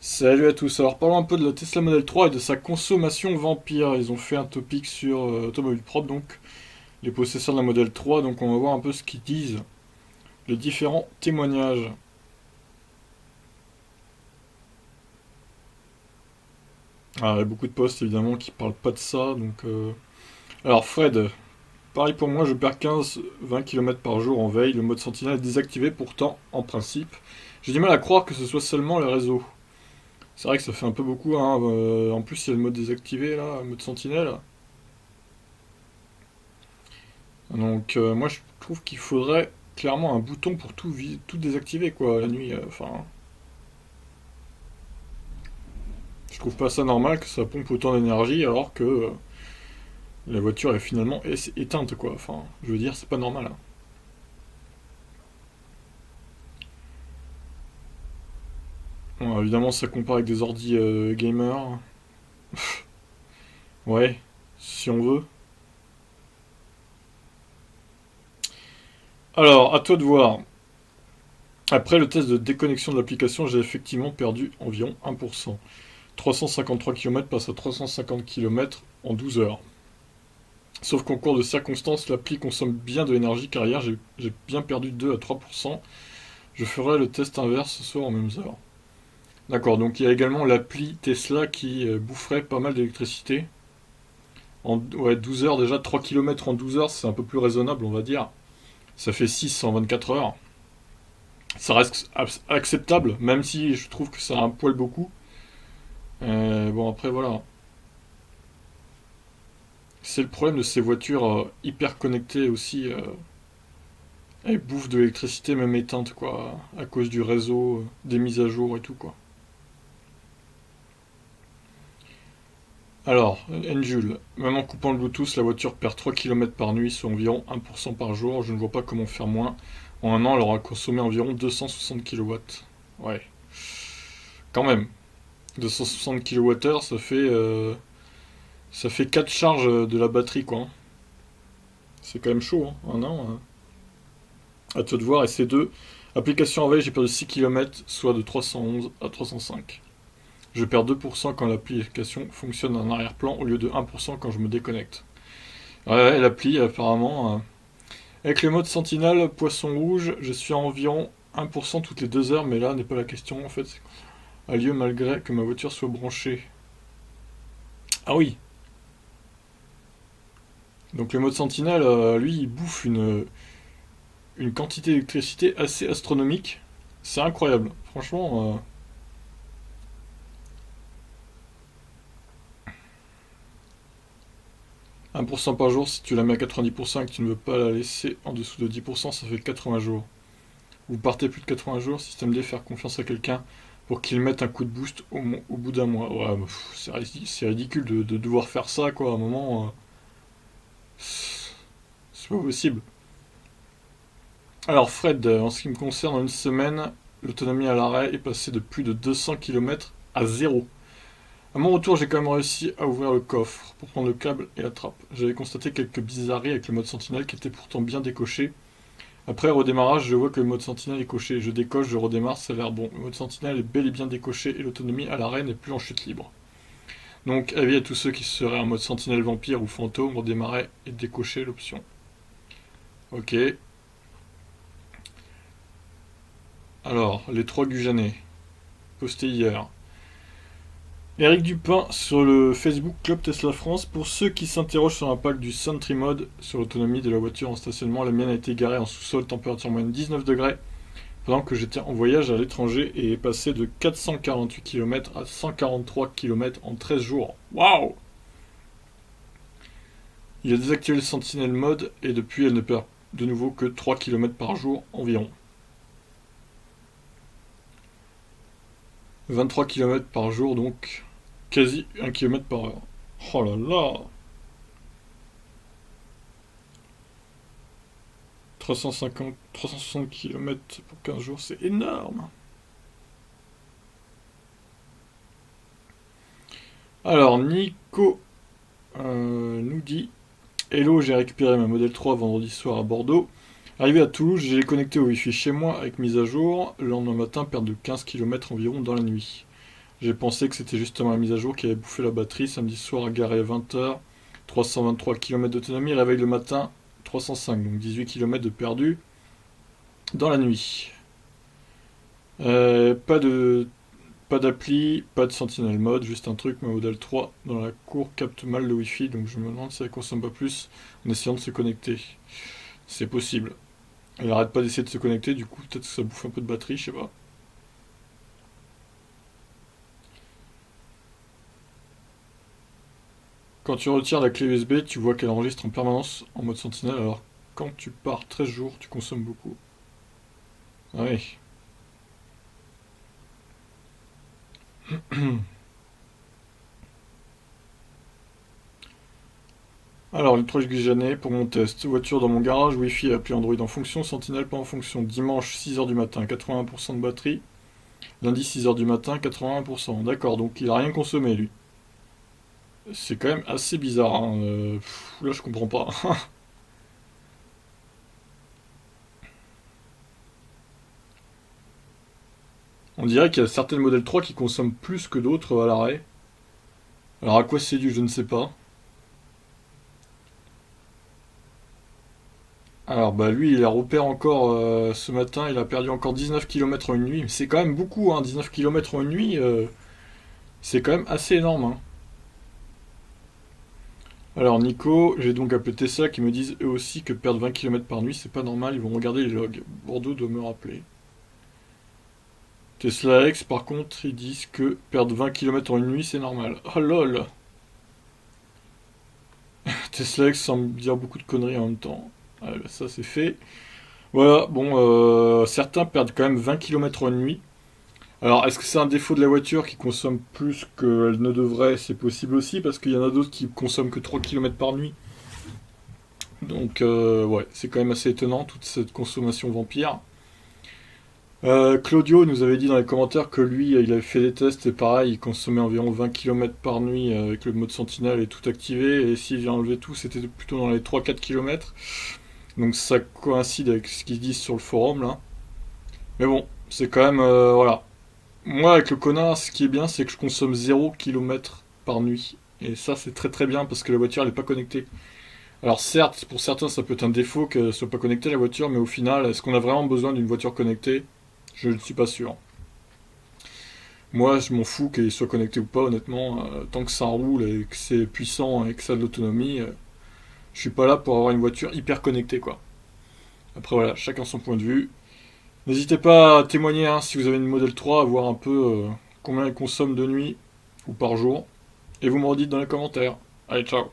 Salut à tous, alors parlons un peu de la Tesla Model 3 et de sa consommation vampire. Ils ont fait un topic sur Automobile Prop, donc les possesseurs de la Model 3, donc on va voir un peu ce qu'ils disent, les différents témoignages. Ah, il y a beaucoup de posts évidemment qui parlent pas de ça, donc... Alors Fred, pareil pour moi, je perds 15-20 km par jour en veille, le mode sentinelle est désactivé pourtant, en principe. J'ai du mal à croire que ce soit seulement le réseau. C'est vrai que ça fait un peu beaucoup, hein. En plus il y a le mode désactivé là, le mode sentinelle. Donc moi je trouve qu'il faudrait clairement un bouton pour tout désactiver quoi la nuit. Enfin, je trouve pas ça normal que ça pompe autant d'énergie alors que la voiture est finalement éteinte quoi. Enfin, je veux dire c'est pas normal, hein. Bon, évidemment ça compare avec des ordi gamers. Ouais, si on veut. Alors à toi de voir. Après le test de déconnexion de l'application, j'ai effectivement perdu environ 1%. 353 km passe à 350 km en 12 heures. Sauf qu'en cours de circonstances, l'appli consomme bien de l'énergie car hier j'ai bien perdu 2 à 3%. Je ferai le test inverse ce soir en mêmes heures. D'accord, donc il y a également l'appli Tesla qui boufferait pas mal d'électricité. Ouais, 12 heures déjà, 3 km en 12 heures, c'est un peu plus raisonnable on va dire. Ça fait 6 en 24 heures. Ça reste acceptable, même si je trouve que ça a un poil beaucoup. Bon après voilà. C'est le problème de ces voitures hyper connectées aussi. Elles bouffent de l'électricité même éteinte quoi, à cause du réseau, des mises à jour et tout quoi. Alors, Enjul, même en coupant le Bluetooth, la voiture perd 3 km par nuit, soit environ 1% par jour. Je ne vois pas comment faire moins. En un an, elle aura consommé environ 260 kW. Ouais, quand même. 260 kWh, ça fait 4 charges de la batterie quoi, hein. C'est quand même chaud, hein, un an, hein. À toi de voir, et c'est deux. Application en veille, j'ai perdu 6 km, soit de 311 à 305. Je perds 2% quand l'application fonctionne en arrière-plan au lieu de 1% quand je me déconnecte. Ouais, l'appli apparemment. Avec le mode Sentinelle, poisson rouge, je suis à environ 1% toutes les 2 heures, mais là n'est pas la question en fait. A lieu malgré que ma voiture soit branchée. Ah oui. Donc le mode Sentinelle, lui, il bouffe une quantité d'électricité assez astronomique. C'est incroyable. Franchement, 1% par jour, si tu la mets à 90% et que tu ne veux pas la laisser en dessous de 10%, ça fait 80 jours. Vous partez plus de 80 jours, système D, faire confiance à quelqu'un pour qu'il mette un coup de boost au bout d'un mois. Ouais, bah, c'est ridicule de devoir faire ça, quoi. À un moment, c'est pas possible. Alors, Fred, en ce qui me concerne, en une semaine, l'autonomie à l'arrêt est passée de plus de 200 km à zéro. À mon retour, j'ai quand même réussi à ouvrir le coffre pour prendre le câble et la trappe. J'avais constaté quelques bizarreries avec le mode sentinelle qui était pourtant bien décoché. Après redémarrage, je vois que le mode sentinelle est coché. Je décoche, je redémarre, ça a l'air bon. Le mode sentinelle est bel et bien décoché et l'autonomie à l'arrêt n'est plus en chute libre. Donc, avis à tous ceux qui seraient en mode sentinelle vampire ou fantôme, redémarrer et décocher l'option. Ok. Alors, les trois Gujanais, postés hier. Eric Dupin sur le Facebook Club Tesla France. Pour ceux qui s'interrogent sur l'impact du Sentry Mode sur l'autonomie de la voiture en stationnement, la mienne a été garée en sous-sol, température moyenne 19 degrés, pendant que j'étais en voyage à l'étranger et est passé de 448 km à 143 km en 13 jours. Waouh! Il a désactivé le Sentinel Mode et depuis elle ne perd de nouveau que 3 km par jour environ. 23 km par jour donc quasi 1 km par heure. Oh là là! 350, 360 km pour 15 jours, c'est énorme. Alors, Nico nous dit: Hello, j'ai récupéré ma Model 3 vendredi soir à Bordeaux. Arrivé à Toulouse, j'ai connecté au Wi-Fi chez moi avec mise à jour. Le lendemain matin, perte de 15 km environ dans la nuit. J'ai pensé que c'était justement la mise à jour qui avait bouffé la batterie. Samedi soir, garé à 20h, 323 km d'autonomie. Réveil le matin, 305, donc 18 km de perdu dans la nuit. Pas de pas d'appli, pas de Sentinel Mode, juste un truc, ma modèle 3 dans la cour capte mal le Wi-Fi, donc je me demande si elle consomme pas plus en essayant de se connecter. C'est possible. Elle arrête pas d'essayer de se connecter, du coup peut-être que ça bouffe un peu de batterie, je sais pas. Quand tu retires la clé USB, tu vois qu'elle enregistre en permanence en mode Sentinelle, alors quand tu pars 13 jours, tu consommes beaucoup. Ah oui. Alors, le truc que j'ai pour mon test. Voiture dans mon garage, Wi-Fi, appli Android en fonction, Sentinelle pas en fonction. Dimanche, 6h du matin, 80% de batterie. Lundi, 6h du matin, 81%. D'accord, donc il a rien consommé, lui. C'est quand même assez bizarre, hein. Là, je comprends pas. On dirait qu'il y a certaines modèles 3 qui consomment plus que d'autres à l'arrêt. Alors, à quoi c'est dû, je ne sais pas. Alors, bah lui, il a repère encore ce matin, il a perdu encore 19 km en une nuit. C'est quand même beaucoup, hein, 19 km en une nuit, c'est quand même assez énorme, hein. Alors Nico, j'ai donc appelé Tesla qui me disent eux aussi que perdre 20 km par nuit, c'est pas normal, ils vont regarder les logs. Bordeaux doit me rappeler. Tesla X, par contre, ils disent que perdre 20 km en une nuit, c'est normal. Oh lol. Tesla X semble dire beaucoup de conneries en même temps. Ah, bah, ça, c'est fait. Voilà, bon, certains perdent quand même 20 km en une nuit. Alors, est-ce que c'est un défaut de la voiture qui consomme plus qu'elle ne devrait? C'est possible aussi, parce qu'il y en a d'autres qui consomment que 3 km par nuit. Donc, ouais, c'est quand même assez étonnant, toute cette consommation vampire. Claudio nous avait dit dans les commentaires que lui, il avait fait des tests et pareil, il consommait environ 20 km par nuit avec le mode Sentinelle et tout activé. Et s'il vient enlever tout, c'était plutôt dans les 3-4 km. Donc ça coïncide avec ce qu'ils disent sur le forum là. Mais bon, c'est quand même... voilà. Moi, avec le connard, ce qui est bien, c'est que je consomme 0 km par nuit. Et ça, c'est très très bien parce que la voiture, elle n'est pas connectée. Alors certes, pour certains, ça peut être un défaut qu'elle ne soit pas connectée la voiture, mais au final, est-ce qu'on a vraiment besoin d'une voiture connectée? Je ne suis pas sûr. Moi, je m'en fous qu'elle soit connectée ou pas, honnêtement. Tant que ça roule et que c'est puissant et que ça a de l'autonomie, je suis pas là pour avoir une voiture hyper connectée, quoi. Après, voilà, chacun son point de vue. N'hésitez pas à témoigner hein, si vous avez une Model 3, à voir un peu combien elle consomme de nuit ou par jour. Et vous me redites dans les commentaires. Allez, ciao.